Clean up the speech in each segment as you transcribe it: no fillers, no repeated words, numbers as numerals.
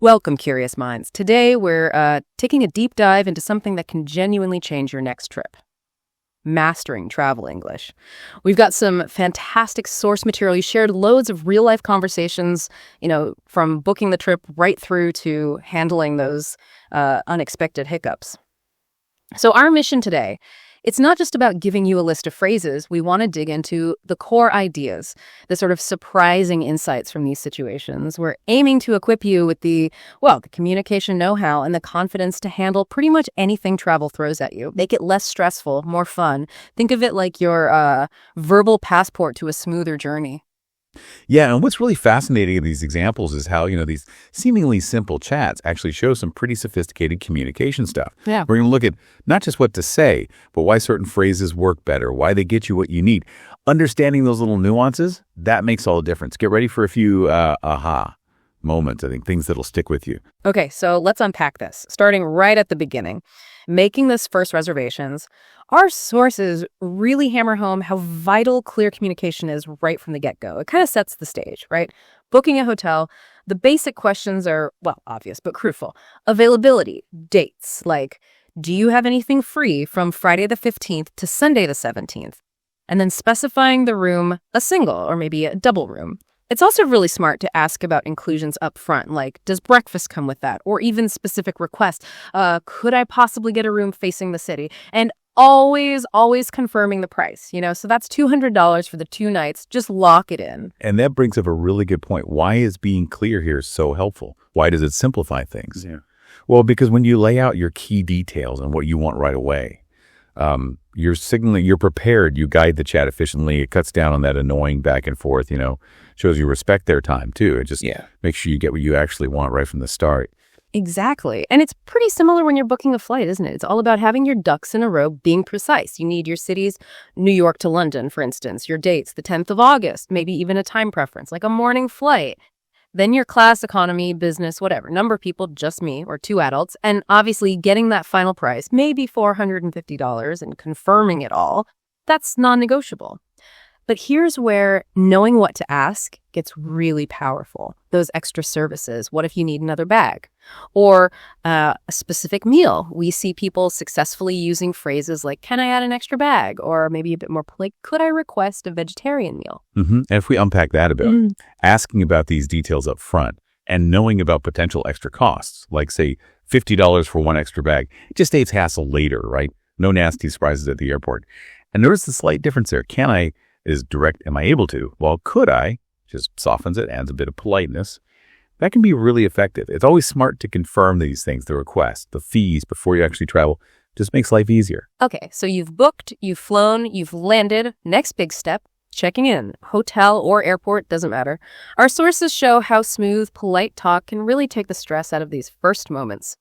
Welcome, curious minds. Today, we're taking a deep dive into something that can genuinely change your next trip. Mastering travel English. We've got some fantastic source material. You shared loads of real-life conversations, from booking the trip right through to handling those unexpected hiccups. So our mission today, it's not just about giving you a list of phrases. We want to dig into the core ideas, the sort of surprising insights from these situations. We're aiming to equip you with the communication know-how and the confidence to handle pretty much anything travel throws at you. Make it less stressful, more fun. Think of it like your verbal passport to a smoother journey. Yeah, and what's really fascinating in these examples is how, these seemingly simple chats actually show some pretty sophisticated communication stuff. Yeah. We're going to look at not just what to say, but why certain phrases work better, why they get you what you need. Understanding those little nuances, that makes all the difference. Get ready for a few aha moments, I think, things that'll stick with you. Okay, so let's unpack this, starting right at the beginning. Making this first reservations, our sources really hammer home how vital clear communication is right from the get-go. It kind of sets the stage, right? Booking a hotel, the basic questions are, obvious but crucial. Availability, dates, like, do you have anything free from Friday the 15th to Sunday the 17th? And then specifying the room, a single or maybe a double room. It's also really smart to ask about inclusions up front, like, does breakfast come with that? Or even specific requests. Could I possibly get a room facing the city? And always confirming the price, So that's $200 for the 2 nights. Just lock it in. And that brings up a really good point. Why is being clear here so helpful? Why does it simplify things? Yeah. Well, because when you lay out your key details and what you want right away, you're signaling you're prepared. You guide the chat efficiently. It cuts down on that annoying back and forth, shows you respect their time too. It just makes sure you get what you actually want right from the start. Exactly. And it's pretty similar when you're booking a flight, isn't it? It's all about having your ducks in a row, being precise. You need your cities, New York to London, for instance, your dates, the 10th of August, maybe even a time preference, like a morning flight. Then your class, economy, business, whatever. Number of people, just me, or 2 adults. And obviously getting that final price, maybe $450, and confirming it all, that's non-negotiable. But here's where knowing what to ask gets really powerful. Those extra services. What if you need another bag? Or a specific meal. We see people successfully using phrases like, can I add an extra bag? Or maybe a bit more like, could I request a vegetarian meal? Mm-hmm. And if we unpack that a bit, asking about these details up front and knowing about potential extra costs, like say $50 for 1 extra bag, it just saves hassle later, right? No nasty surprises at the airport. And notice the slight difference there. Can I is direct, am I able to? Well, could I? Just softens it, adds a bit of politeness. That can be really effective. It's always smart to confirm these things, the request, the fees before you actually travel. Just makes life easier. Okay, so you've booked, you've flown, you've landed. Next big step, checking in. Hotel or airport, doesn't matter. Our sources show how smooth, polite talk can really take the stress out of these first moments.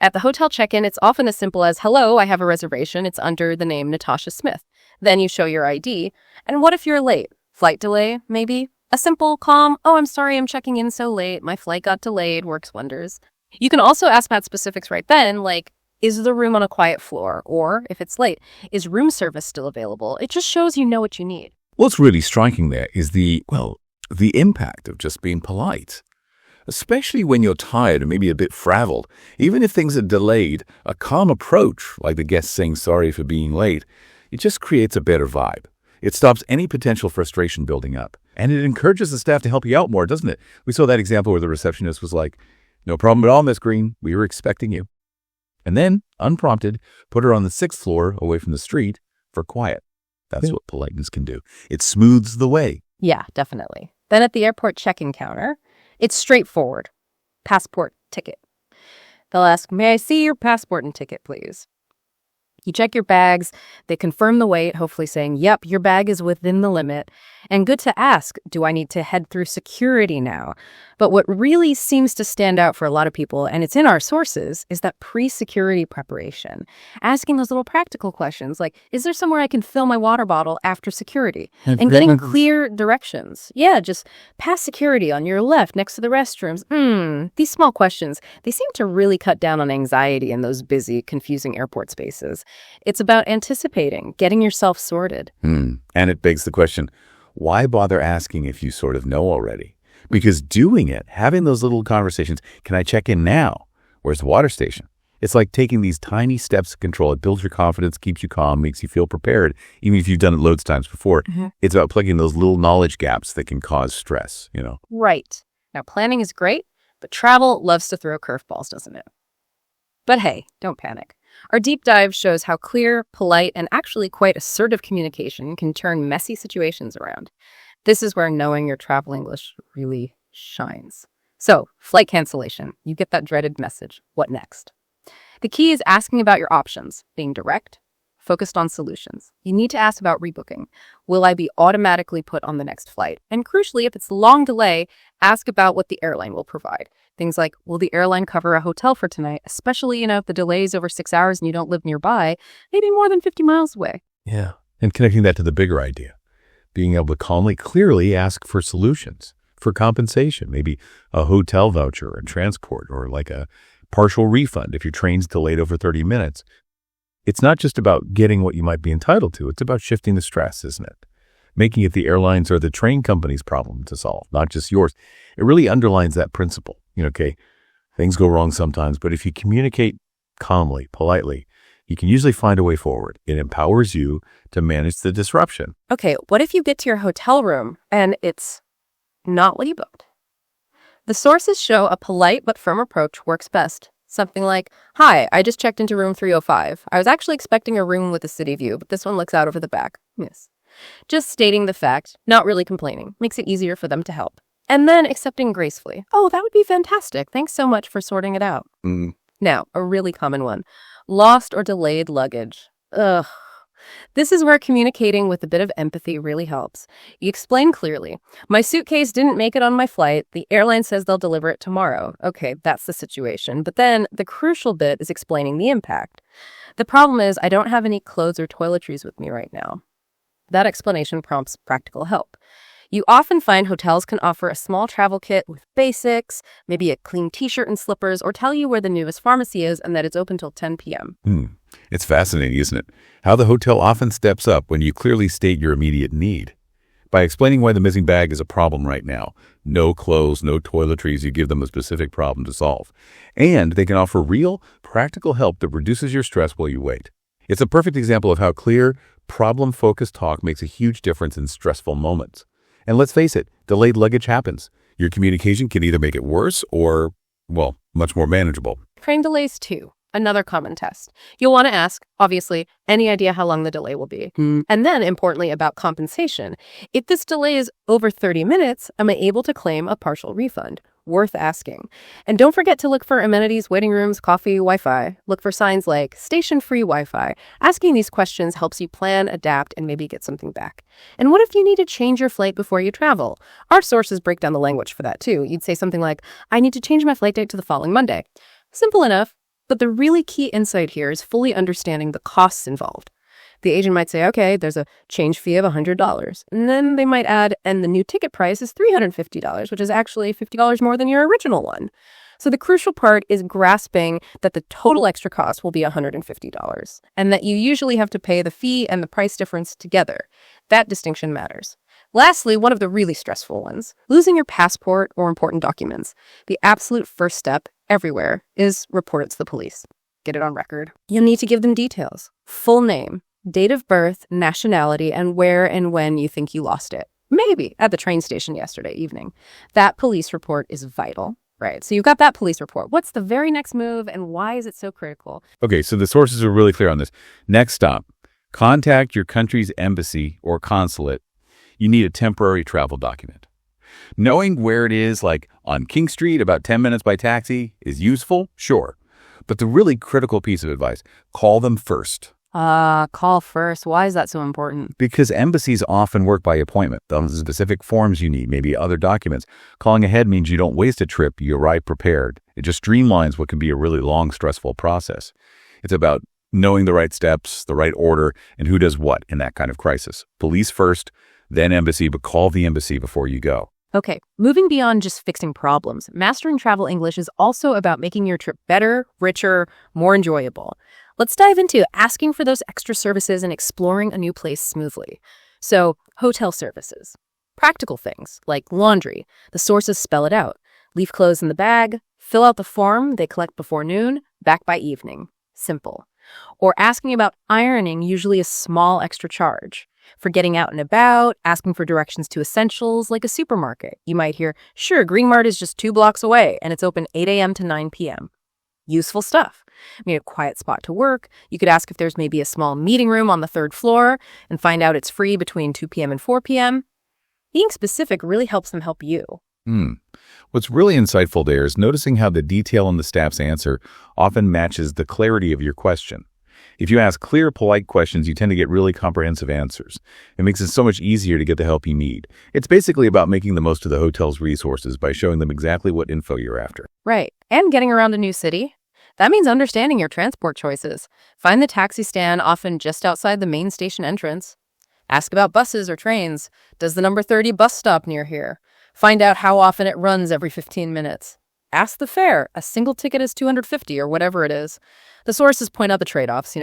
At the hotel check-in, it's often as simple as, hello, I have a reservation. It's under the name Natasha Smith. Then you show your ID. And what if you're late? Flight delay, maybe? A simple, calm, oh, I'm sorry, I'm checking in so late. My flight got delayed, works wonders. You can also ask about specifics right then, like, is the room on a quiet floor? Or, if it's late, is room service still available? It just shows you know what you need. What's really striking there is the impact of just being polite. Especially when you're tired and maybe a bit frazzled. Even if things are delayed, a calm approach, like the guest saying sorry for being late, it just creates a better vibe. It stops any potential frustration building up. And it encourages the staff to help you out more, doesn't it? We saw that example where the receptionist was like, no problem at all, Miss Green. We were expecting you. And then, unprompted, put her on the 6th floor away from the street for quiet. That's what politeness can do. It smooths the way. Yeah, definitely. Then at the airport check-in counter, it's straightforward. Passport, ticket. They'll ask, may I see your passport and ticket, please? You check your bags, they confirm the weight, hopefully saying, yep, your bag is within the limit. And good to ask, do I need to head through security now? But what really seems to stand out for a lot of people, and it's in our sources, is that pre-security preparation. Asking those little practical questions like, is there somewhere I can fill my water bottle after security? And getting clear directions. Yeah, just past security on your left next to the restrooms. These small questions, they seem to really cut down on anxiety in those busy, confusing airport spaces. It's about anticipating, getting yourself sorted. And it begs the question, why bother asking if you sort of know already? Because doing it, having those little conversations, can I check in now? Where's the water station? It's like taking these tiny steps to control. It builds your confidence, keeps you calm, makes you feel prepared, even if you've done it loads of times before. It's about plugging those little knowledge gaps that can cause stress, Right. Now, planning is great, but travel loves to throw curveballs, doesn't it? But hey, don't panic. Our deep dive shows how clear, polite, and actually quite assertive communication can turn messy situations around. This is where knowing your travel English really shines. So, flight cancellation. You get that dreaded message. What next? The key is asking about your options, being direct, focused on solutions. You need to ask about rebooking. Will I be automatically put on the next flight? And crucially, if it's a long delay, ask about what the airline will provide. Things like, will the airline cover a hotel for tonight? Especially, if the delay is over 6 hours and you don't live nearby, maybe more than 50 miles away. Yeah. And connecting that to the bigger idea, being able to calmly, clearly ask for solutions, for compensation, maybe a hotel voucher and transport, or like a partial refund if your train's delayed over 30 minutes. It's not just about getting what you might be entitled to. It's about shifting the stress, isn't it? Making it the airlines or the train company's problem to solve, not just yours. It really underlines that principle. Okay, things go wrong sometimes, but if you communicate calmly, politely, you can usually find a way forward. It empowers you to manage the disruption. Okay, what if you get to your hotel room and it's not what you booked? The sources show a polite but firm approach works best. Something like, hi, I just checked into room 305. I was actually expecting a room with a city view, but this one looks out over the back. Yes. Just stating the fact, not really complaining, makes it easier for them to help. And then accepting gracefully. Oh, that would be fantastic. Thanks so much for sorting it out. Now, a really common one. Lost or delayed luggage. Ugh. This is where communicating with a bit of empathy really helps. You explain clearly. My suitcase didn't make it on my flight. The airline says they'll deliver it tomorrow. Okay, that's the situation. But then the crucial bit is explaining the impact. The problem is I don't have any clothes or toiletries with me right now. That explanation prompts practical help. You often find hotels can offer a small travel kit with basics, maybe a clean t-shirt and slippers, or tell you where the nearest pharmacy is and that it's open till 10 p.m. It's fascinating, isn't it? How the hotel often steps up when you clearly state your immediate need. By explaining why the missing bag is a problem right now, no clothes, no toiletries, you give them a specific problem to solve. And they can offer real, practical help that reduces your stress while you wait. It's a perfect example of how clear, problem-focused talk makes a huge difference in stressful moments. And let's face it, delayed luggage happens. Your communication can either make it worse or, well, much more manageable. Train delays too. Another common test. You'll want to ask, obviously, any idea how long the delay will be. And then, importantly, about compensation. If this delay is over 30 minutes, am I able to claim a partial refund? Worth asking. And don't forget to look for amenities, waiting rooms, coffee, Wi-Fi. Look for signs like station-free Wi-Fi. Asking these questions helps you plan, adapt, and maybe get something back. And what if you need to change your flight before you travel? Our sources break down the language for that too. You'd say something like, I need to change my flight date to the following Monday. Simple enough. But the really key insight here is fully understanding the costs involved. The agent might say, okay, there's a change fee of $100. And then they might add, and the new ticket price is $350, which is actually $50 more than your original one. So the crucial part is grasping that the total extra cost will be $150, and that you usually have to pay the fee and the price difference together. That distinction matters. Lastly, one of the really stressful ones, losing your passport or important documents. The absolute first step everywhere is report it to the police. Get it on record. You'll need to give them details, full name, date of birth, nationality, and where and when you think you lost it. Maybe at the train station yesterday evening. That police report is vital, right? So you've got that police report. What's the very next move and why is it so critical? Okay, so the sources are really clear on this. Next stop, contact your country's embassy or consulate. You need a temporary travel document. Knowing where it is, like on King Street, about 10 minutes by taxi, is useful, sure. But the really critical piece of advice, call them first. Call first. Why is that so important? Because embassies often work by appointment. The specific forms you need, maybe other documents. Calling ahead means you don't waste a trip, you arrive prepared. It just streamlines what can be a really long, stressful process. It's about knowing the right steps, the right order, and who does what in that kind of crisis. Police first, then embassy, but call the embassy before you go. Okay, moving beyond just fixing problems, mastering travel English is also about making your trip better, richer, more enjoyable. Let's dive into asking for those extra services and exploring a new place smoothly. So, hotel services. Practical things like laundry. The sources spell it out. Leave clothes in the bag, fill out the form they collect before noon, back by evening. Simple. Or asking about ironing, usually a small extra charge. For getting out and about, asking for directions to essentials like a supermarket. You might hear, sure, Green Mart is just 2 blocks away and it's open 8 a.m. to 9 p.m. Useful stuff. Maybe a quiet spot to work. You could ask if there's maybe a small meeting room on the 3rd floor and find out it's free between 2 p.m. and 4 p.m. Being specific really helps them help you. What's really insightful there is noticing how the detail in the staff's answer often matches the clarity of your question. If you ask clear, polite questions, you tend to get really comprehensive answers. It makes it so much easier to get the help you need. It's basically about making the most of the hotel's resources by showing them exactly what info you're after. Right. And getting around a new city. That means understanding your transport choices. Find the taxi stand often just outside the main station entrance. Ask about buses or trains. Does the number 30 bus stop near here? Find out how often it runs every 15 minutes. Ask the fare. A single ticket is $250 or whatever it is. The sources point out the trade-offs,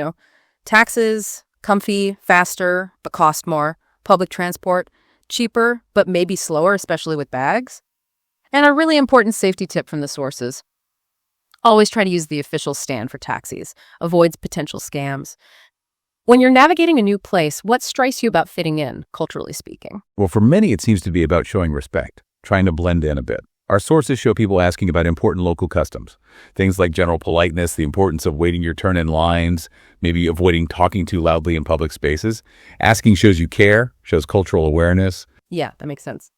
Taxes, comfy, faster, but cost more. Public transport, cheaper, but maybe slower, especially with bags. And a really important safety tip from the sources. Always try to use the official stand for taxis. Avoids potential scams. When you're navigating a new place, what strikes you about fitting in, culturally speaking? Well, for many, it seems to be about showing respect, trying to blend in a bit. Our sources show people asking about important local customs, things like general politeness, the importance of waiting your turn in lines, maybe avoiding talking too loudly in public spaces. Asking shows you care, shows cultural awareness. Yeah, that makes sense.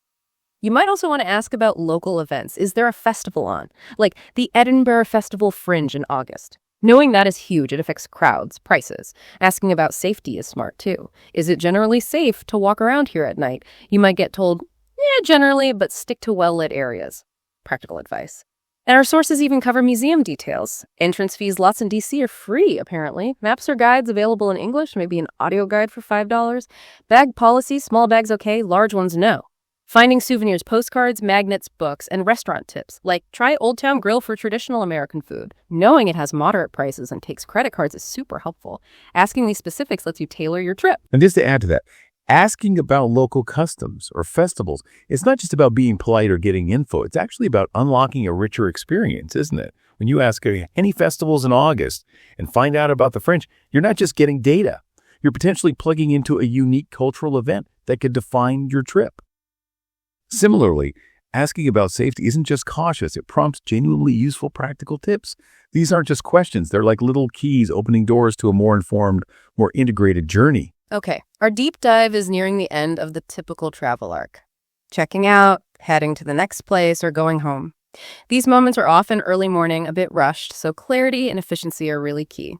You might also want to ask about local events. Is there a festival on? Like the Edinburgh Festival Fringe in August. Knowing that is huge. It affects crowds, prices. Asking about safety is smart too. Is it generally safe to walk around here at night? You might get told, yeah, generally, but stick to well-lit areas. Practical advice. And our sources even cover museum details. Entrance fees lots in DC are free, apparently. Maps or guides available in English, maybe an audio guide for $5. Bag policy, small bags okay, large ones no. Finding souvenirs, postcards, magnets, books, and restaurant tips, like try Old Town Grill for traditional American food. Knowing it has moderate prices and takes credit cards is super helpful. Asking these specifics lets you tailor your trip. And just to add to that, asking about local customs or festivals, it's not just about being polite or getting info. It's actually about unlocking a richer experience, isn't it? When you ask any festivals in August and find out about the French, you're not just getting data. You're potentially plugging into a unique cultural event that could define your trip. Similarly, asking about safety isn't just cautious. It prompts genuinely useful practical tips. These aren't just questions. They're like little keys opening doors to a more informed, more integrated journey. Okay, our deep dive is nearing the end of the typical travel arc. Checking out, heading to the next place, or going home. These moments are often early morning, a bit rushed, so clarity and efficiency are really key.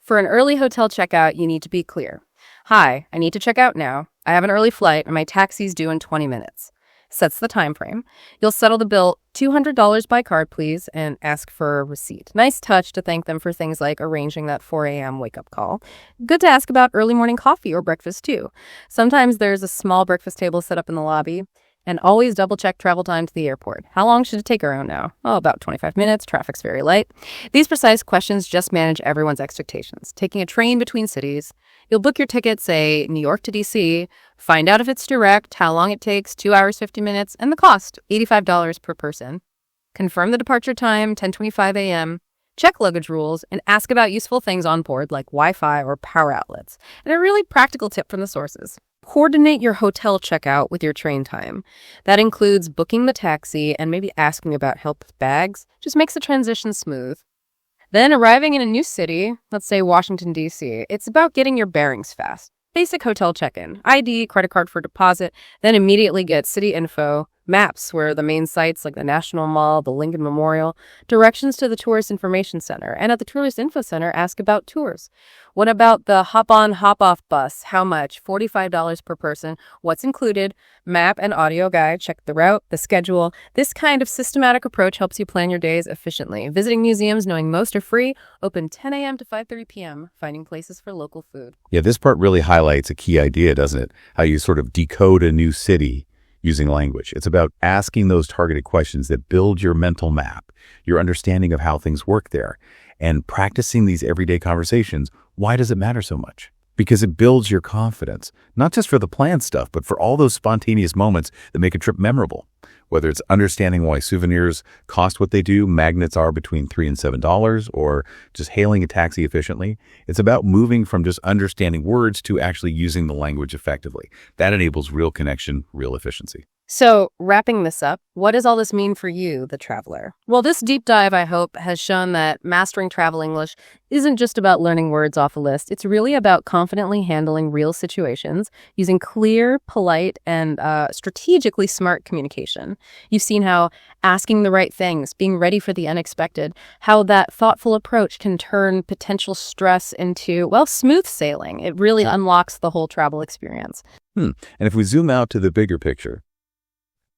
For an early hotel checkout, you need to be clear. Hi, I need to check out now. I have an early flight and my taxi's due in 20 minutes. Sets the time frame. You'll settle the bill, $200 by card, please, and ask for a receipt. Nice touch to thank them for things like arranging that 4 a.m. wake-up call. Good to ask about early morning coffee or breakfast, too. Sometimes there's a small breakfast table set up in the lobby. And always double-check travel time to the airport. How long should it take around now? Oh, about 25 minutes. Traffic's very light. These precise questions just manage everyone's expectations. Taking a train between cities. You'll book your ticket, say, New York to DC, find out if it's direct, how long it takes, 2 hours, 50 minutes, and the cost, $85 per person. Confirm the departure time, 10:25 a.m., check luggage rules, and ask about useful things on board like Wi-Fi or power outlets. And a really practical tip from the sources. Coordinate your hotel checkout with your train time. That includes booking the taxi and maybe asking about help with bags. Just makes the transition smooth. Then arriving in a new city, let's say Washington, D.C., it's about getting your bearings fast. Basic hotel check-in, ID, credit card for deposit, then immediately get city info, maps where the main sites like the National Mall, the Lincoln Memorial, directions to the Tourist Information Center, and at the Tourist Info Center, ask about tours. What about the hop-on, hop-off bus? How much? $45 per person. What's included? Map and audio guide. Check the route, the schedule. This kind of systematic approach helps you plan your days efficiently. Visiting museums, knowing most are free, open 10 a.m. to 5:30 p.m., finding places for local food. Yeah, this part really highlights a key idea, doesn't it? How you sort of decode a new city using language. It's about asking those targeted questions that build your mental map, your understanding of how things work there, and practicing these everyday conversations. Why does it matter so much? because it builds your confidence, not just for the planned stuff, but for all those spontaneous moments that make a trip memorable. Whether it's understanding why souvenirs cost what they do, magnets are between $3 and $7, or just hailing a taxi efficiently, it's about moving from just understanding words to actually using the language effectively. That enables real connection, real efficiency. So, wrapping this up, what does all this mean for you, the traveler? Well, this deep dive, I hope, has shown that mastering travel English isn't just about learning words off a list. It's really about confidently handling real situations, using clear, polite, and strategically smart communication. You've seen how asking the right things, being ready for the unexpected, how that thoughtful approach can turn potential stress into, well, smooth sailing. It really unlocks the whole travel experience. And if we zoom out to the bigger picture,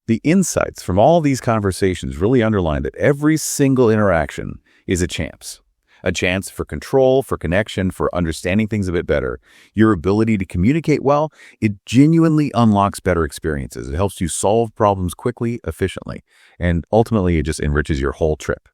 the insights from all these conversations really underline that every single interaction is a chance for control, for connection, for understanding things a bit better. Your ability to communicate well, it genuinely unlocks better experiences. It helps you solve problems quickly, efficiently, and ultimately it just enriches your whole trip.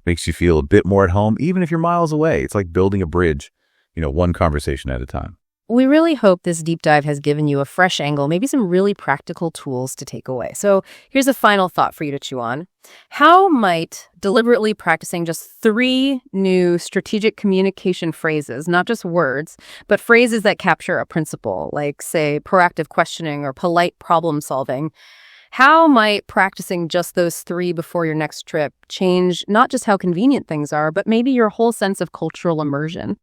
Makes you feel a bit more at home, even if you're miles away. It's like building a bridge, one conversation at a time. We really hope this deep dive has given you a fresh angle, maybe some really practical tools to take away. So here's a final thought for you to chew on. How might deliberately practicing just 3 new strategic communication phrases, not just words, but phrases that capture a principle, like, say, proactive questioning or polite problem solving, how might practicing just those 3 before your next trip change not just how convenient things are, but maybe your whole sense of cultural immersion?